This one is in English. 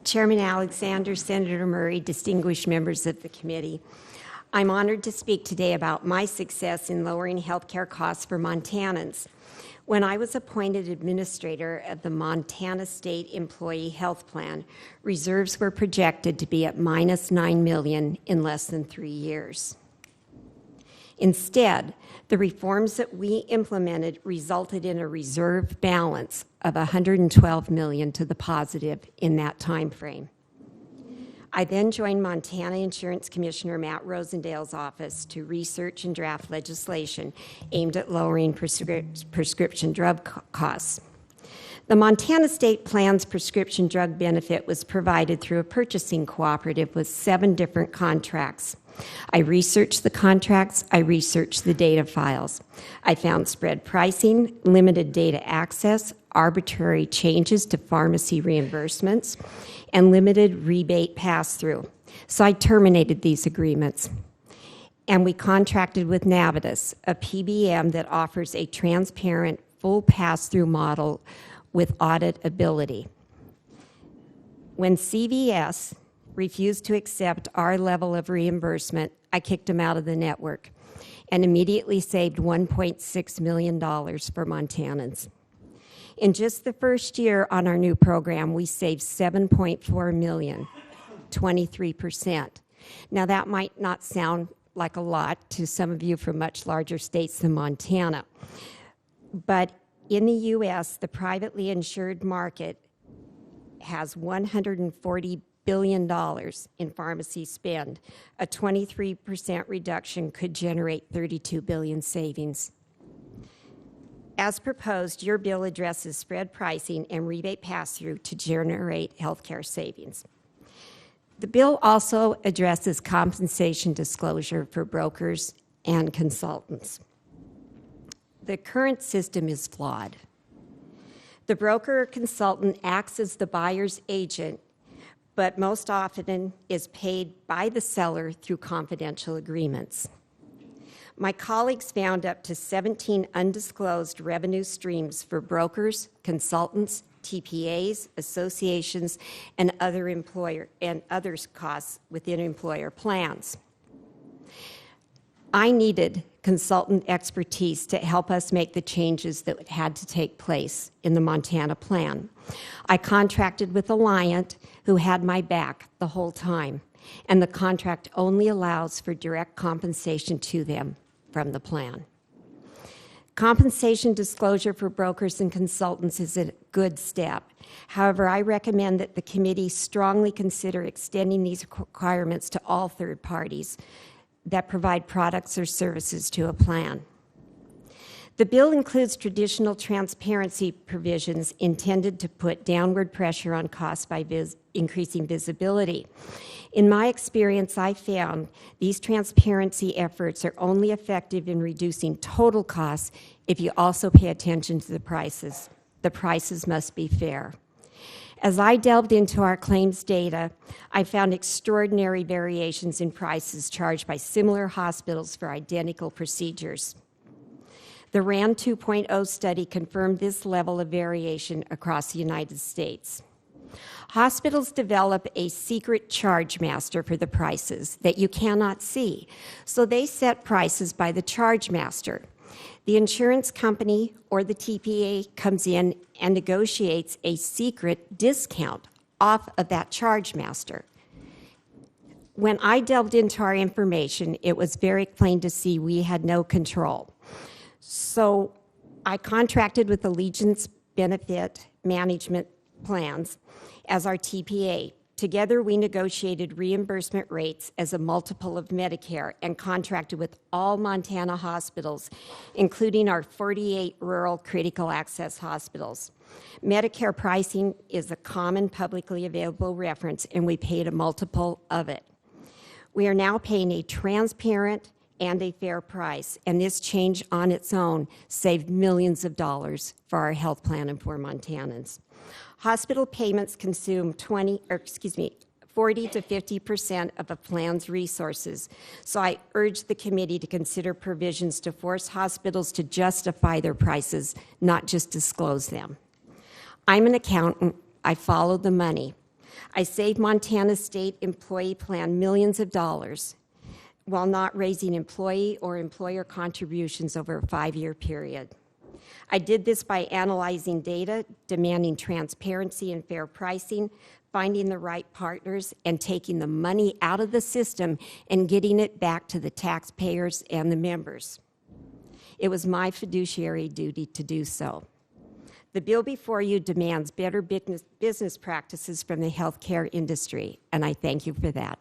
Chairman Alexander, Senator Murray, distinguished members of the committee, I'm honored to speak today about my success in lowering health care costs for Montanans. When I was appointed administrator of the Montana State Employee Health Plan, reserves were projected to be at minus $9 million in less than 3 years. Instead, the reforms that we implemented resulted in a reserve balance of $112 million to the positive in that time frame. I then joined Montana Insurance Commissioner Matt Rosendale's office to research and draft legislation aimed at lowering prescription drug costs. The Montana State Plan's prescription drug benefit was provided through a purchasing cooperative with 7 different contracts. I researched the contracts, I researched the data files. I found spread pricing, limited data access, arbitrary changes to pharmacy reimbursements, and limited rebate pass-through. So I terminated these agreements. And we contracted with Navitus, a PBM that offers a transparent, full pass-through model with auditability. When CVS refused to accept our level of reimbursement, I kicked them out of the network and immediately saved $1.6 million for Montanans. In just the first year on our new program, we saved $7.4 million, 23%. Now, that might not sound like a lot to some of you from much larger states than Montana, but in the U.S., the privately insured market has $140 billion in pharmacy spend. A 23% reduction could generate $32 billion savings. As proposed, your bill addresses spread pricing and rebate pass-through to generate healthcare savings. The bill also addresses compensation disclosure for brokers and consultants. The current system is flawed. The broker or consultant acts as the buyer's agent, but most often is paid by the seller through confidential agreements. My colleagues found up to 17 undisclosed revenue streams for brokers, consultants, TPAs, associations, and other costs within employer plans. I needed consultant expertise to help us make the changes that had to take place in the Montana plan. I contracted with Alliant, who had my back the whole time, and the contract only allows for direct compensation to them from the plan. Compensation disclosure for brokers and consultants is a good step. However, I recommend that the committee strongly consider extending these requirements to all third parties that provide products or services to a plan. The bill includes traditional transparency provisions intended to put downward pressure on costs by increasing visibility. In my experience, I found these transparency efforts are only effective in reducing total costs if you also pay attention to the prices. The prices must be fair. As I delved into our claims data, I found extraordinary variations in prices charged by similar hospitals for identical procedures. The RAND 2.0 study confirmed this level of variation across the United States. Hospitals develop a secret charge master for the prices that you cannot see, so they set prices by the charge master. The insurance company or the TPA comes in and negotiates a secret discount off of that charge master. When I delved into our information, it was very plain to see we had no control. So I contracted with Allegiance Benefit Management Plans as our TPA. Together, we negotiated reimbursement rates as a multiple of Medicare and contracted with all Montana hospitals, including our 48 rural critical access hospitals. Medicare pricing is a common publicly available reference, and we paid a multiple of it. We are now paying a transparent and a fair price, and this change on its own saved millions of dollars for our health plan and for Montanans. Hospital payments consume 40 to 50% of a plan's resources, so I urge the committee to consider provisions to force hospitals to justify their prices, not just disclose them. I'm an accountant. I follow the money. I saved Montana State Employee Plan millions of dollars while not raising employee or employer contributions over a 5-year period. I did this by analyzing data, demanding transparency and fair pricing, finding the right partners, and taking the money out of the system and getting it back to the taxpayers and the members. It was my fiduciary duty to do so. The bill before you demands better business practices from the healthcare industry, and I thank you for that.